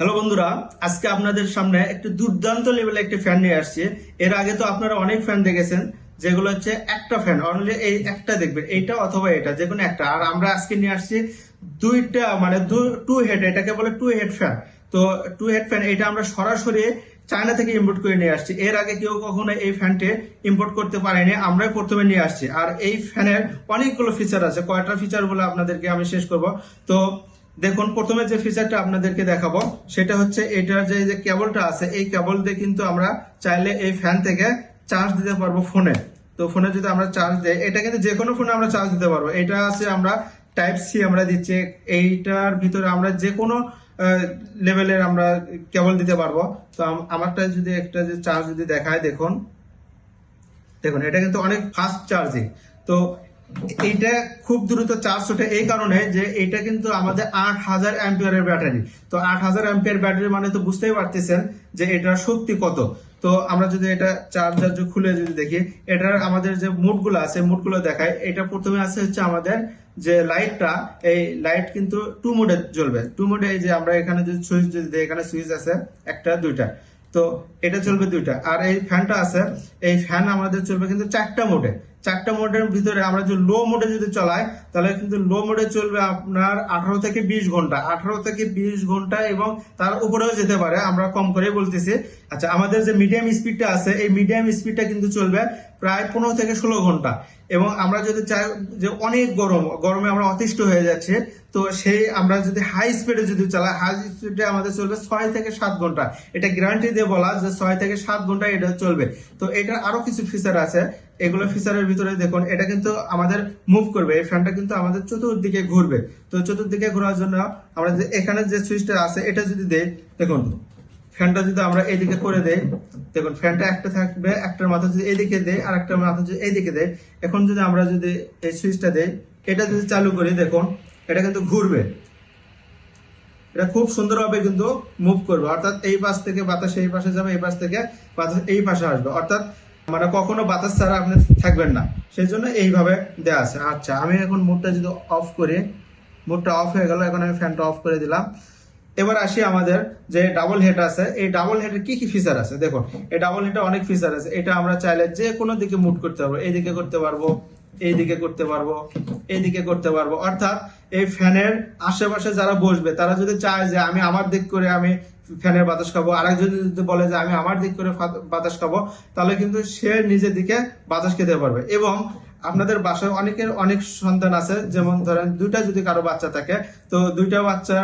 Hello বন্ধুরা, আজকে আপনাদের সামনে একটি দুর্দান্ত লেভেলে একটি ফ্যান নিয়ে আসছি। এর আগে তো আপনারা অনেক ফ্যান দেখেছেন, যেগুলো হচ্ছে একটা ফ্যান অনলি, এই একটা দেখবেন, এইটা অথবা এটা, যে কোনো একটা। আর আমরা আজকে নিয়ে আসছি দুইটা, মানে টু হেড, এটাকে বলে টু হেড ফ্যান। তো টু হেড ফ্যান এটা আমরা সরাসরি চায়না থেকে ইম্পোর্ট করে নিয়ে আসছি। এর আগে কেউ কখনো এই ফ্যানটি ইম্পোর্ট করতে পারেনি, আমরাই প্রথমে নিয়ে আসছি। আর এই ফ্যানের অনেকগুলো ফিচার আছে, কয়টা ফিচার বলে আপনাদেরকে আমি শেষ করব। তো দেখুন, প্রথমে যে ফিচারটা আপনাদেরকে দেখাবো সেটা হচ্ছে এটার যে কেবলটা আছে, এই কেবল দিয়ে কিন্তু আমরা চাইলে এই ফ্যান থেকে চার্জ দিতে পারবো ফোনে। তো ফোনে যদি আমরা চার্জ দেই, এটা কিন্তু যে কোনো ফোনে আমরা চার্জ দিতে পারবো। এটা আছে আমরা টাইপ সি আমরা দিচ্ছি, এইটার ভিতরে আমরা যে কোনো লেভেলের আমরা কেবল দিতে পারবো। তো আমারটা যদি একটা যে চার্জ যদি দেখায়, দেখুন দেখুন এটা কিন্তু অনেক ফাস্ট চার্জিং। তো এইটা খুব দ্রুত চার্জ ওঠে এই কারণে যে এটা কিন্তু আমাদের 8000 অ্যাম্পিয়ারের ব্যাটারি। তো 8000 অ্যাম্পিয়ার ব্যাটারি মানে তো বুঝতেই পারতেছেন যে এটার শক্তি কত। তো আমরা যদি এটা চার্জার খুলে যদি দেখি, এটার আমাদের যে মুডগুলো আছে, মুডগুলো দেখায়। এটা প্রথমে আছে হচ্ছে আমাদের যে লাইটটা, এই লাইট কিন্তু টু মোডে জ্বলবে। টু মোডে এই যে আমরা এখানে যদি সুইচ যদি দিই, এখানে সুইচ আছে একটা দুইটা, তো এটা চলবে দুইটা। আর এই ফ্যানটা আছে, এই ফ্যান আমাদের চলবে কিন্তু চারটা মোডে। চারটা মোডের ভিতরে আমরা যদি লো মোডে যদি চালাই, তাহলে কিন্তু লো মোডে চলবে আপনার 18 থেকে 20 ঘন্টা, 18 থেকে 20 ঘন্টা, এবং তার উপরেও যেতে পারে, আমরা কম করে বলতেছি। আচ্ছা, আমাদের যে মিডিয়াম স্পিডটা আছে, এই মিডিয়াম স্পিডটা কিন্তু চলবে প্রায় 15 থেকে 16 ঘন্টা। এবং আমরা যদি চাই যে অনেক গরমে আমরা অতিষ্ঠ হয়ে যাচ্ছে, তো সেই আমরা যদি হাই স্পিডে যদি চালাই, হাই স্পিডে আমাদের চলবে 6 থেকে 7 ঘন্টা। এটা গ্যারান্টি দিয়ে বলা যে 6 থেকে 7 ঘন্টা এটা চলবে। তো এটার আরো কিছু ফিচার আছে, এগুলো ফিচারের ভিতরে দেখুন, এটা কিন্তু আমাদের মুভ করবে, এই ফ্যানটা কিন্তু আমাদের চতুর্দিকে ঘুরবে। তো চতুর্দিকে ঘোরার জন্য আমরা যে এখানে যে সুইচটা আছে, এটা যদি দেই, দেখুন ফ্যানটা যদি আমরা এইদিকে করে দেই, দেখুন ফ্যানটা একটা থাকবে, একটার মাথা যদি এইদিকে দেই আর একটার মাথা যদি এইদিকে দেই। এখন যদি আমরা যদি এই সুইচটা দেই, এটা যদি চালু করি, দেখুন এটা কিন্তু ঘুরবে। এটা খুব সুন্দরভাবে কিন্তু মুভ করবে, অর্থাৎ এই পাশ থেকে বাতাস এই পাশে যাবে, এই পাশ থেকে বাতাস এই পাশে আসবে, অর্থাৎ মানে কখনো বাতাস ছাড়া আপনি থাকবেন না। সেই জন্য এইভাবে দেওয়া আছে। আচ্ছা, আমি এখন মুডটা যদি অফ করি, মুডটা অফ হয়ে গেল, এখন আমি ফ্যানটা অফ করে দিলাম। এবার আসি আমাদের যে ডাবল হেড আছে, এই ডাবল হেডের কি কি ফিচার আছে দেখুন। এই ডাবল হেডে অনেক ফিচার আছে। এটা আমরা চাইলে যে কোনো দিকে মুভ করতে পারবো, এইদিকে করতে পারবো, এইদিকে করতে পারবো, এইদিকে করতে পারবো। অর্থাৎ এই ফ্যানের আশেপাশে যারা বসবে, তারা যদি চায় যে আমি আমার দিক করে আমি ফ্যানের বাতাস খাবো, আরেকজন যদি বলে যে আমি আমার দিক করে বাতাস খাবো, তাহলে কিন্তু সে নিজের দিকে বাতাস খেতে পারবে। এবং আপনাদের বাসায় অনেকের অনেক সন্তান আছে, যেমন ধরেন দুইটা যদি কারো বাচ্চা থাকে, তো দুইটা বাচ্চা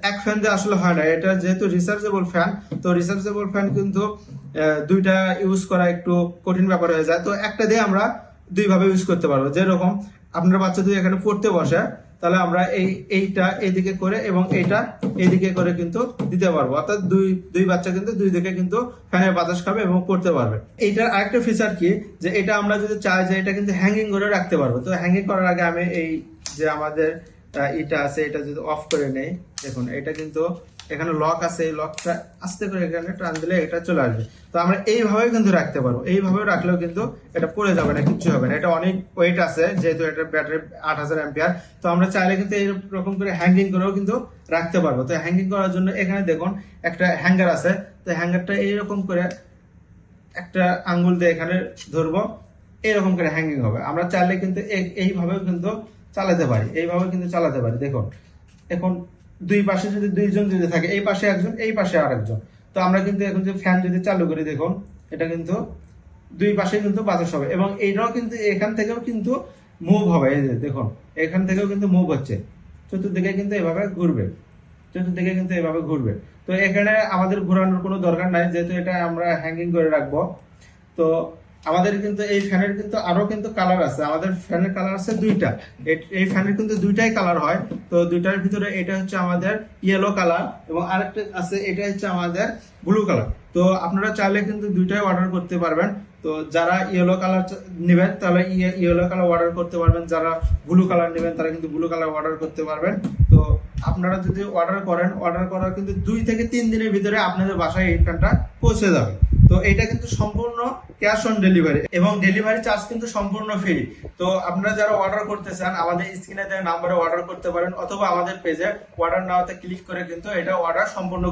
এক ফ্যান দিয়ে আসলে হয় না। এটা যেহেতু রিচার্জেবল ফ্যান, তো রিচার্জেবল ফ্যান কিন্তু দুইটা ইউজ করা একটু কঠিন ব্যাপার হয়ে যায়। তো একটা দিয়ে আমরা দুই ভাবে ইউজ করতে পারবো। যেরকম আপনার বাচ্চা যদি এখানে পড়তে বসে, তাহলে আমরা এইটা এইদিকে করে এবং এইটা এইদিকে করে কিন্তু দিতে পারবো, অর্থাৎ দুই বাচ্চা কিন্তু দুই দিকে কিন্তু ফ্যানের বাতাস খাবে এবং পড়তে পারবে। এইটার আরেকটা ফিচার কি, যে এটা আমরা যদি চাই যে এটা কিন্তু হ্যাঙ্গিং করে রাখতে পারবো। তো হ্যাঙ্গিং করার আগে আমি এই যে আমাদের এটা আছে, এটা যদি অফ করে নেই, দেখুন এটা কিন্তু এখানে লক আছে, এই লকটা আস্তে করে এখানে টান দিলে এটা চলে আসবে। তো আমরা এইভাবে কিন্তু রাখতে পারবো, এইভাবে রাখলেও কিন্তু এটা পড়ে যাবে না, কিচ্ছু হবে না। এটা অনেক ওয়েট আছে, যেহেতু এটা ব্যাটারি 8000 অ্যাম্পিয়ার। তো আমরা চাইলে কিন্তু এইরকম করে হ্যাঙ্গিং করেও কিন্তু রাখতে পারবো। তো হ্যাঙ্গিং করার জন্য এখানে দেখুন একটা হ্যাঙ্গার আছে। তো হ্যাঙ্গারটা এইরকম করে একটা আঙ্গুল দিয়ে এখানে ধরবো, এইরকম করে হ্যাঙ্গিং হবে। আমরা চাইলে কিন্তু এইভাবেও কিন্তু চালাতে পারি, এইভাবে কিন্তু চালাতে পারি। দেখুন এখন দুই পাশে যদি দুইজন যদি থাকে, এই পাশে একজন, এই পাশে আরেকজন, তো আমরা কিন্তু এখন যে ফ্যান যদি চালু করি, দেখুন এটা কিন্তু দুই পাশে কিন্তু বাতাস হবে। এবং এইটাও কিন্তু এখান থেকেও কিন্তু মুভ হবে, এই যে দেখুন এখান থেকেও কিন্তু মুভ হচ্ছে, চতুর্দিকে কিন্তু এভাবে ঘুরবে, চতুর্দিকে কিন্তু এভাবে ঘুরবে। তো এখানে আমাদের ঘোরানোর কোনো দরকার নাই, যেহেতু এটা আমরা হ্যাঙ্গিং করে রাখবো। তো আমাদের কিন্তু এই ফ্যানের কিন্তু আরো কিন্তু কালার আছে। আমাদের ফ্যানের কালার আছে দুইটা, এই ফ্যানের কিন্তু দুইটাই কালার হয়। তো দুইটার ভিতরে এটা হচ্ছে আমাদের ইয়েলো কালার, এবং আরেকটা আছে এটা হচ্ছে আমাদের ব্লু কালার। তো আপনারা চাইলে কিন্তু দুইটাই অর্ডার করতে পারবেন। তো যারা ইয়েলো কালার নেবেন তাহলে ইয়েলো কালার অর্ডার করতে পারবেন, যারা ব্লু কালার নেবেন তারা কিন্তু ব্লু কালার অর্ডার করতে পারবেন। তো আপনারা যদি অর্ডার করেন, অর্ডার করার কিন্তু 2 থেকে 3 দিনের ভিতরে আপনাদের বাসায় এই ফ্যানটা পৌঁছে যাবে। তো এটা কিন্তু সম্পূর্ণ ক্যাশ অন ডেলিভারি, এবং ডেলিভারি চার্জ কিন্তু সম্পূর্ণ ফ্রি। তো আপনারা যারা অর্ডার করতে চান, আমাদের স্ক্রিনে দেওয়া নাম্বারে অর্ডার করতে পারেন, অথবা আমাদের পেজে অর্ডার নাওতে ক্লিক করে কিন্তু এটা অর্ডার সম্পূর্ণ